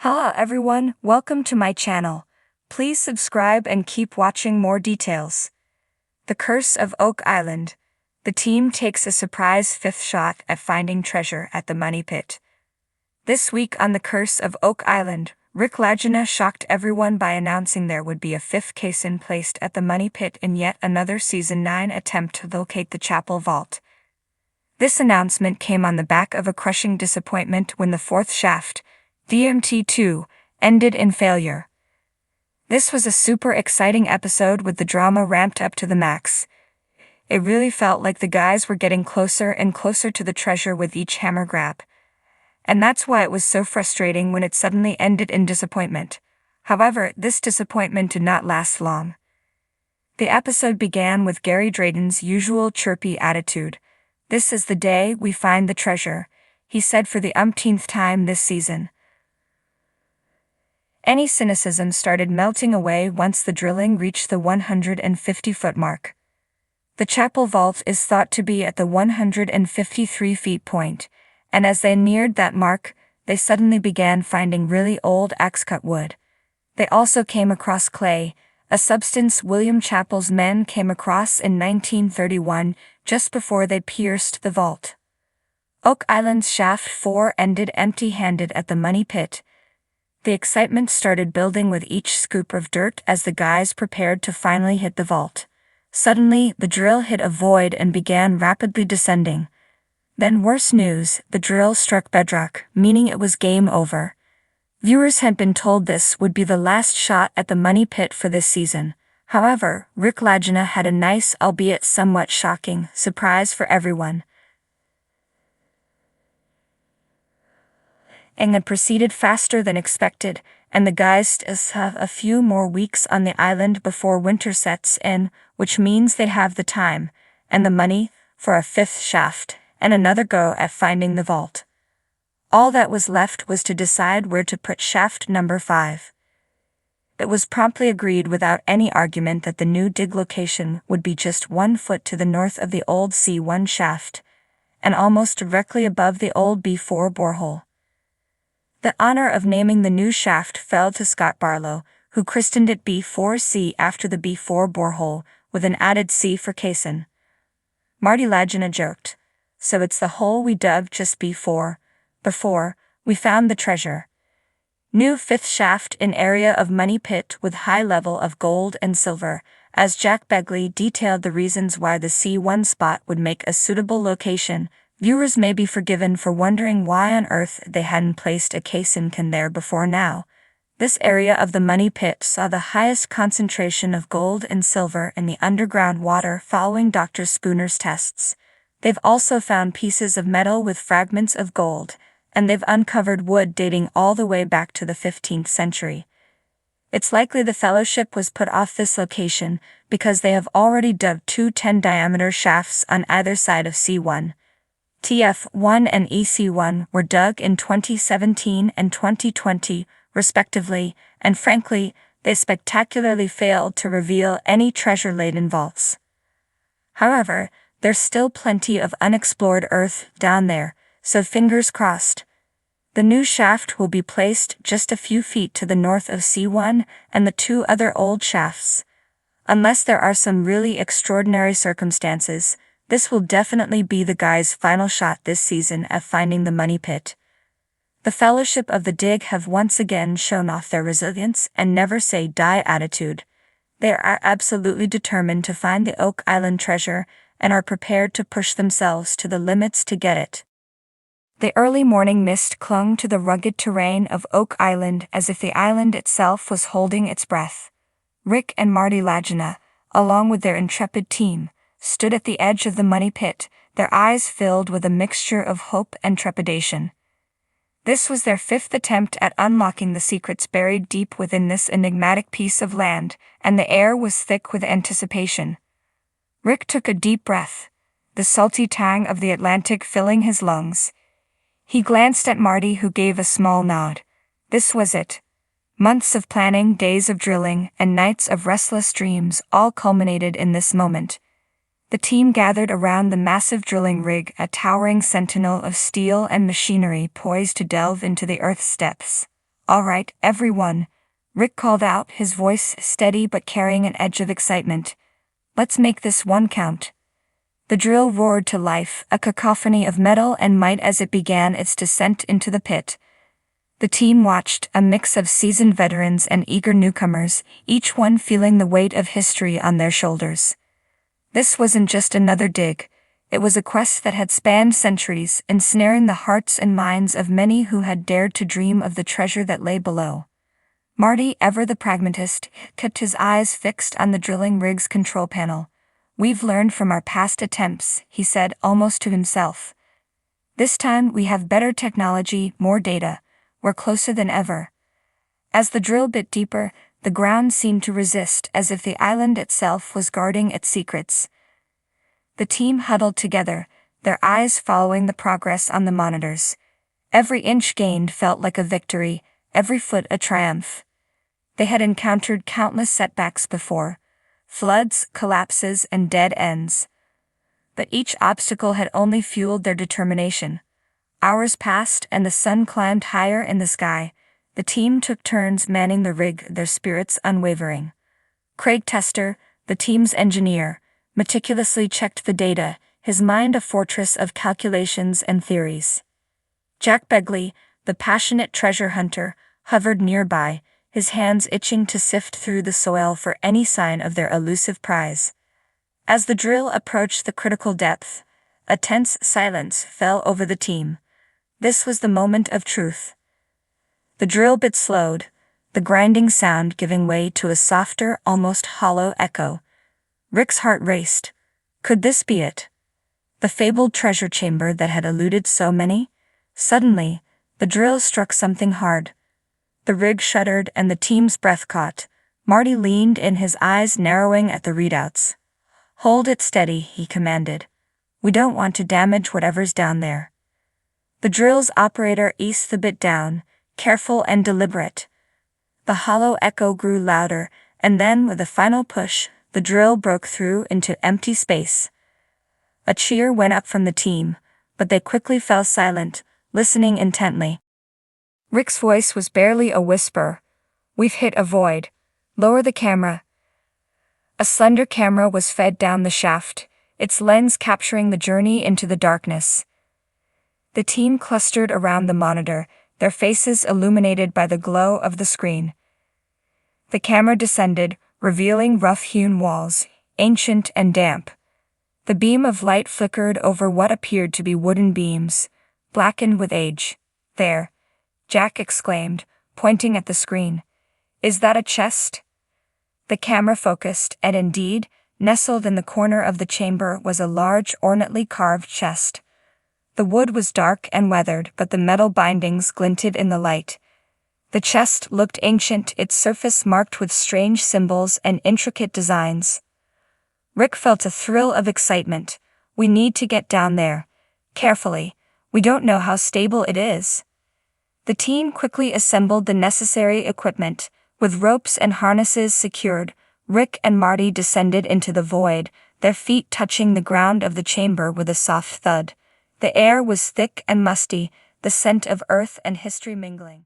Hello everyone, welcome to my channel. Please subscribe and keep watching more details. The Curse of Oak Island. The team takes a surprise fifth shot at finding treasure at the Money Pit. This week on The Curse of Oak Island, Rick Lagina shocked everyone by announcing there would be a fifth caisson placed at the Money Pit in yet another Season 9 attempt to locate the chapel vault. This announcement came on the back of a crushing disappointment when the fourth shaft, DMT2, ended in failure. This was a super exciting episode with the drama ramped up to the max. It really felt like the guys were getting closer and closer to the treasure with each hammer grab. And that's why it was so frustrating when it suddenly ended in disappointment. However, this disappointment did not last long. The episode began with Gary Drayton's usual chirpy attitude. "This is the day we find the treasure," he said for the umpteenth time this season. Any cynicism started melting away once the drilling reached the 150-foot mark. The chapel vault is thought to be at the 153-feet point, and as they neared that mark, they suddenly began finding really old axe-cut wood. They also came across clay, a substance William Chappell's men came across in 1931, just before they pierced the vault. Oak Island's Shaft 4 ended empty-handed at the Money Pit. The excitement started building with each scoop of dirt as the guys prepared to finally hit the vault. Suddenly, the drill hit a void and began rapidly descending. Then worse news, the drill struck bedrock, meaning it was game over. Viewers had been told this would be the last shot at the Money Pit for this season. However, Rick Lagina had a nice, albeit somewhat shocking, surprise for everyone. And had proceeded faster than expected, and the guys still have a few more weeks on the island before winter sets in, which means they have the time, and the money, for a fifth shaft, and another go at finding the vault. All that was left was to decide where to put shaft number 5. It was promptly agreed without any argument that the new dig location would be just 1 foot to the north of the old C1 shaft, and almost directly above the old B4 borehole. The honor of naming the new shaft fell to Scott Barlow, who christened it B4C after the B4 borehole, with an added C for caisson. Marty Lagina joked, "So it's the hole we dug just before we found the treasure." New fifth shaft in area of Money Pit with high level of gold and silver, as Jack Begley detailed the reasons why the C1 spot would make a suitable location. Viewers may be forgiven for wondering why on earth they hadn't placed a caisson there before now. This area of the Money Pit saw the highest concentration of gold and silver in the underground water following Dr. Spooner's tests. They've also found pieces of metal with fragments of gold, and they've uncovered wood dating all the way back to the 15th century. It's likely the Fellowship was put off this location because they have already dug 2 10-diameter shafts on either side of C1. TF1 and EC1 were dug in 2017 and 2020, respectively, and frankly, they spectacularly failed to reveal any treasure-laden vaults. However, there's still plenty of unexplored earth down there, so fingers crossed. The new shaft will be placed just a few feet to the north of C1 and the 2 other old shafts. Unless there are some really extraordinary circumstances, this will definitely be the guys' final shot this season at finding the Money Pit. The Fellowship of the Dig have once again shown off their resilience and never-say-die attitude. They are absolutely determined to find the Oak Island treasure and are prepared to push themselves to the limits to get it. The early morning mist clung to the rugged terrain of Oak Island as if the island itself was holding its breath. Rick and Marty Lagina, along with their intrepid team, stood at the edge of the Money Pit, their eyes filled with a mixture of hope and trepidation. This was their 5th attempt at unlocking the secrets buried deep within this enigmatic piece of land, and the air was thick with anticipation. Rick took a deep breath, the salty tang of the Atlantic filling his lungs. He glanced at Marty, who gave a small nod. This was it. Months of planning, days of drilling, and nights of restless dreams all culminated in this moment. The team gathered around the massive drilling rig, a towering sentinel of steel and machinery poised to delve into the Earth's depths. All right, everyone, Rick called out, his voice steady but carrying an edge of excitement. Let's make this one count. The drill roared to life, a cacophony of metal and might as it began its descent into the pit. The team watched, a mix of seasoned veterans and eager newcomers, each one feeling the weight of history on their shoulders. This wasn't just another dig. It was a quest that had spanned centuries, ensnaring the hearts and minds of many who had dared to dream of the treasure that lay below. Marty, ever the pragmatist, kept his eyes fixed on the drilling rig's control panel. "We've learned from our past attempts," he said almost to himself. "This time we have better technology, more data. We're closer than ever." As the drill bit deeper, the ground seemed to resist, as if the island itself was guarding its secrets. The team huddled together, their eyes following the progress on the monitors. Every inch gained felt like a victory, every foot a triumph. They had encountered countless setbacks before, floods, collapses, and dead ends. But each obstacle had only fueled their determination. Hours passed and the sun climbed higher in the sky. The team took turns manning the rig, their spirits unwavering. Craig Tester, the team's engineer, meticulously checked the data, his mind a fortress of calculations and theories. Jack Begley, the passionate treasure hunter, hovered nearby, his hands itching to sift through the soil for any sign of their elusive prize. As the drill approached the critical depth, a tense silence fell over the team. This was the moment of truth. The drill bit slowed, the grinding sound giving way to a softer, almost hollow echo. Rick's heart raced. Could this be it? The fabled treasure chamber that had eluded so many? Suddenly, the drill struck something hard. The rig shuddered and the team's breath caught. Marty leaned in, his eyes narrowing at the readouts. "Hold it steady," he commanded. "We don't want to damage whatever's down there." The drill's operator eased the bit down, careful and deliberate. The hollow echo grew louder, and then with a final push, the drill broke through into empty space. A cheer went up from the team, but they quickly fell silent, listening intently. Rick's voice was barely a whisper. "We've hit a void. Lower the camera." A slender camera was fed down the shaft, its lens capturing the journey into the darkness. The team clustered around the monitor, their faces illuminated by the glow of the screen. The camera descended, revealing rough-hewn walls, ancient and damp. The beam of light flickered over what appeared to be wooden beams, blackened with age. "There," Jack exclaimed, pointing at the screen. "Is that a chest?" The camera focused, and indeed, nestled in the corner of the chamber was a large, ornately carved chest. The wood was dark and weathered, but the metal bindings glinted in the light. The chest looked ancient, its surface marked with strange symbols and intricate designs. Rick felt a thrill of excitement. "We need to get down there. Carefully. We don't know how stable it is." The team quickly assembled the necessary equipment. With ropes and harnesses secured, Rick and Marty descended into the void, their feet touching the ground of the chamber with a soft thud. The air was thick and musty, the scent of earth and history mingling.